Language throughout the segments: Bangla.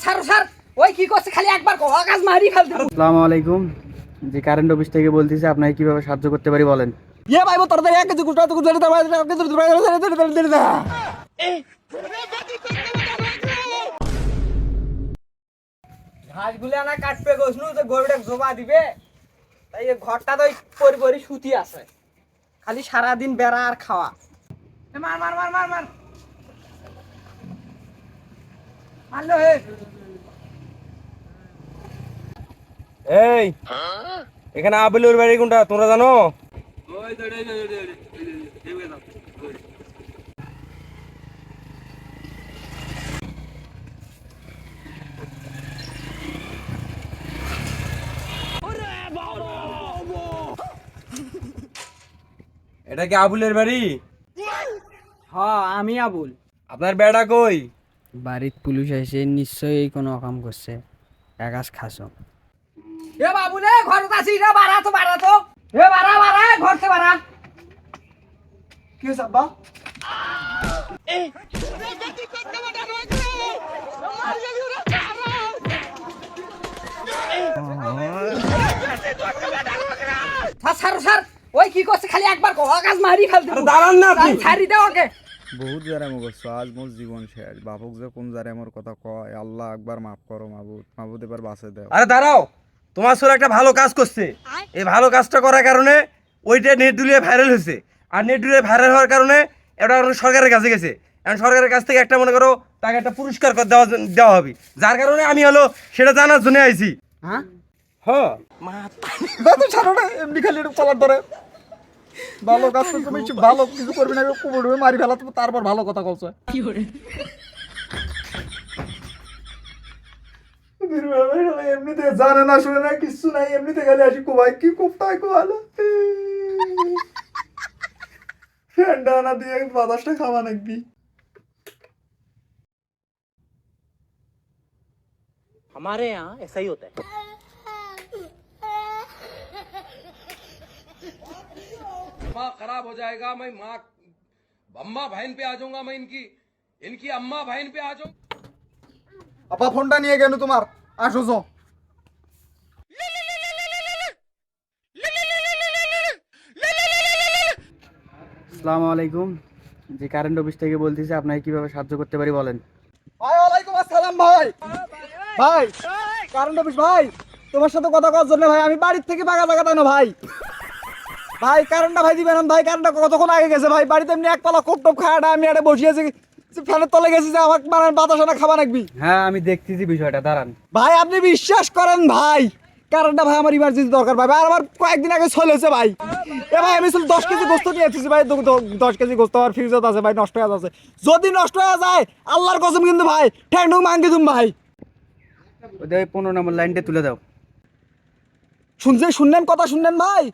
স্যার ওই কি করছে খালি একবার কো আকাশ মারি ফেলতে। আসসালামু আলাইকুম, জি কারেন্ট অফিস থেকে বলতেছি, আপনাকে কিভাবে সাহায্য করতে পারি বলেন। ভাই তোর এক কেজি গুষ্টা তো গুজরে দা ঘাসগুলো না কাটবে গোছনু তো গরুটা জোবা দিবে, তাই এই ঘরটা তো পরি সুতি আছে, খালি সারা দিন বেড়া আর খাওয়া। মার মার মার মার মার মারলো হে। এই এখানে আবুলের বাড়ি কোনটা তোমরা জানো? এটা কি আবুলের বাড়ি? হ্যাঁ আমি আবুল। আপনার বেড়া কই? বাড়ির পুলিশ এসে নিশ্চয়ই কোনো কাম করছে, একাজ খাসো। এ বাবুলে ঘর কাছি রে, বাড়া তো এ বাড়া ঘরতে বাড়া। কি হইছে আব্বা? স্যার ওই কি করছে খালি একবার কো আকাশ মারি ফেলতে। দাঁড়ান না আপনি। ছাড়ি দাও ওকে। বহুত জারে করছো, আজ মোর জীবন শেষ। বাপক যে কোন জারে মোর কথা কয়, আল্লাহ একবার মাফ করো মাবুদ, মাবুদ এবার বাঁচে দাও। আরে দাঁড়াও, তোমার ছেলে একটা ভালো কাজ করছে। এই ভালো কাজটা করার কারণে ওইটা নেট দুলিয়ে ভাইরাল হয়েছে, আর নেট দুলিয়ে ভাইরাল হওয়ার কারণে এটা সরকারের কাছে গেছে। এখন সরকারের কাছ থেকে একটা মনে করো তাকে একটা পুরস্কার দেওয়া হবে, যার কারণে আমি হলো সেটা জানার জন্য আইছি। হ্যাঁ হ্যাঁ তো ছাড়ো না, এমনি খালি এরকম চলার ধরে। ভালো কাজ করছো, বেশি ভালো কিছু করবি না, কুকুর মারি ফেলা, তারপর ভালো কথা কলছো। এমনিতে জানে না শুনে না কিছু নাই, এমনিতে খালি আসি কোবাই কি কোপটাই কোয়ালো ফ্যানটা না দিয়ে বাতাসটা খাওয়া নাকবি। हमारे यहाँ ऐसा ही होता है। माँ खराब हो जाएगा, मैं माँ अम्मा बहन पे आ जाऊंगा, मैं इनकी इनकी अम्मा बहन पे आ जाऊंगा। আপা ফোনটা নিয়ে গেল তোমার, আসো যো। আসসালামু আলাইকুম, জি কারেন্ট অফিস থেকে বলতেছি, আপনাকে কিভাবে সাহায্য করতে পারি বলেন। ভাই ওয়ালাইকুম আসসালাম। ভাই কারেন্ট অফিস ভাই, তোমার সাথে কথা কওয়ার জন্য ভাই আমি বাড়ির থেকে বাগা লাগাতাম না ভাই। ভাই কারেন্টটা ভাই দিবেন ভাই, কারেন্টটা কতক্ষণ আগে গেছে ভাই, বাড়িতে এমনি এক পালা কোপ টোপ খাওয়াটা আমি একটা বসিয়েছি ফ্যানের তলে গেছি যে আমার মানে বাতাসটা খাওয়া নাকবি। হ্যাঁ আমি দেখতেছি বিষয়টা, দাঁড়ান। ভাই আপনি বিশ্বাস করেন ভাই, কারেন্টটা ভাই আমার ইমার্জেন্সি দরকার ভাই, আর আমার কয়েকদিন আগে চলেছে ভাই। এ ভাই আমি 10 কেজি গোস্ত নিয়ে এসেছি ভাই, 10 কেজি গোস্ত আমার ফ্রিজত আছে ভাই, নষ্ট হয়ে যাচ্ছে। যদি নষ্ট হয়ে যায় আল্লাহর কসম কিন্তু ভাই ঠ্যাং ঠুং মাঙ্গি তুমি ভাই। ওই 15 নম্বর লাইনটা তুলে দাও। শুনলেন কথা শুনলেন ভাই?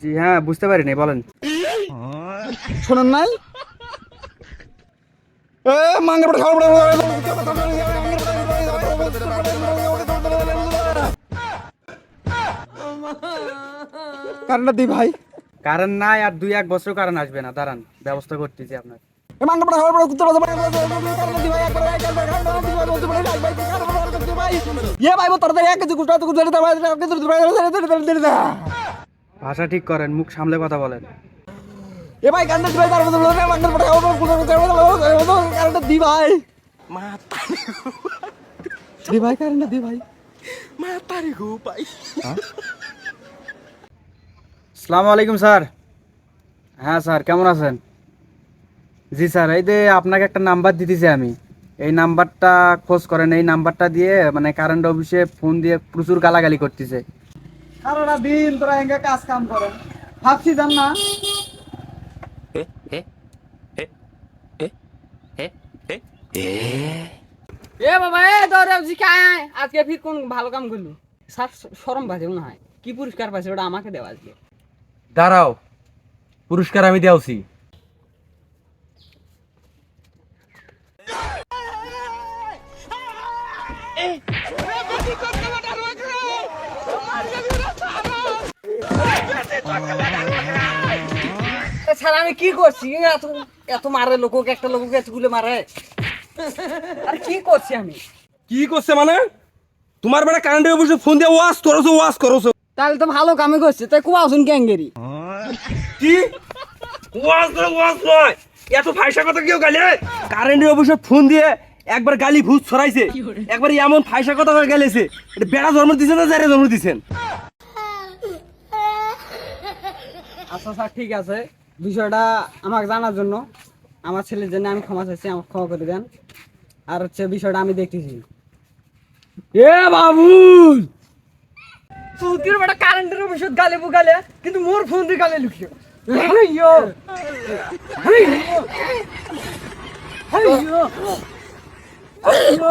জি হ্যাঁ বুঝতে পারিনি, বলেন। শোনেন নাই? এ মাঙ্গের পড়ে খাওয়া কারেন্টটা দি ভাই। কারেন্ট নাই, আর 2-1 বছর কারেন্ট আসবে না, দাঁড়ান ব্যবস্থা করতেছি আপনার। এ মাঙ্গের পড়ে খাওয়া কুত্তা কারেন্টটা দি ভাই, একবার ভাই এ ভাই তোর এক কেজি গুষ্টা তো গুজরে দা ভাষা ঠিক করেন, মুখ সামলে কথা বলেন। এ ভাই কারেন্টটা দি ভাই, তার মধ্যে মাঙ্গের পড়ে খাওয়া কারেন্টটা দি ভাই, দি ভাই কারেন্টটা দি ভাই। আসসালামু আলাইকুম স্যার। হ্যাঁ স্যার কেমন আছেন? জি স্যার, এই যে আপনাকে একটা নাম্বার দিতেছি আমি, এই নাম্বারটা খোঁজ করেন। এই নাম্বারটা দিয়ে মানে কারেন্ট অফিসে ফোন দিয়ে প্রচুর গালাগালি করতেছে। সারাটা দিন তোরা এঙ্গে কাজ কাম করেন, ভাবছি জান না। এ বাবা এ তোর জিকায় আজকে ফির কোন ভালো কাম করলি? স্যার শরম বাজে মনে হয়, কি পুরস্কার পাইছে ওটা আমাকে দেওয়া আজকে। দাঁড়াও, পুরস্কার আমি দেওয়াছি। স্যার আমি কি করছি? এত এত মারে লোককে, একটা লোককে এতগুলো মারে। আর কি করছি আমি? কি করছে মানে তোমার বেটা কারেন্টের অফিসে ফোন দিয়ে ওয়াজ করছো তাহলে তো ভালো কামে করছে, তাই কুয়াশুন গ্যাঙ্গেরি। কি ওয়াজ নয় এত ফাইসা কথা কেউ গালে কারেন্টের অফিসে ফোন দিয়ে একবার গালি ভূত ছড়াইছে, একবার এমন ফাইসা কথা করে গেলেছে। এটা বেড়া জন্ম দিছেন না যারে জন্ম দিছেন? আচ্ছা স্যার, ঠিক আছে, বিষয়টা আমাকে জানার জন্য, আমার ছেলের জন্য আমি ক্ষমা চাইছি, আমাকে ক্ষমা করে দেন। আর হচ্ছে বিষয়টা আমি দেখতেছি। এ বাবু, তুই বেটা কারেন্টের অফিসত গালে বুগালে, কিন্তু মোর ফোন দিয়ে গালে লুকিও। হেইয়ো হেইয়ো হেইয়ো হেইয়ো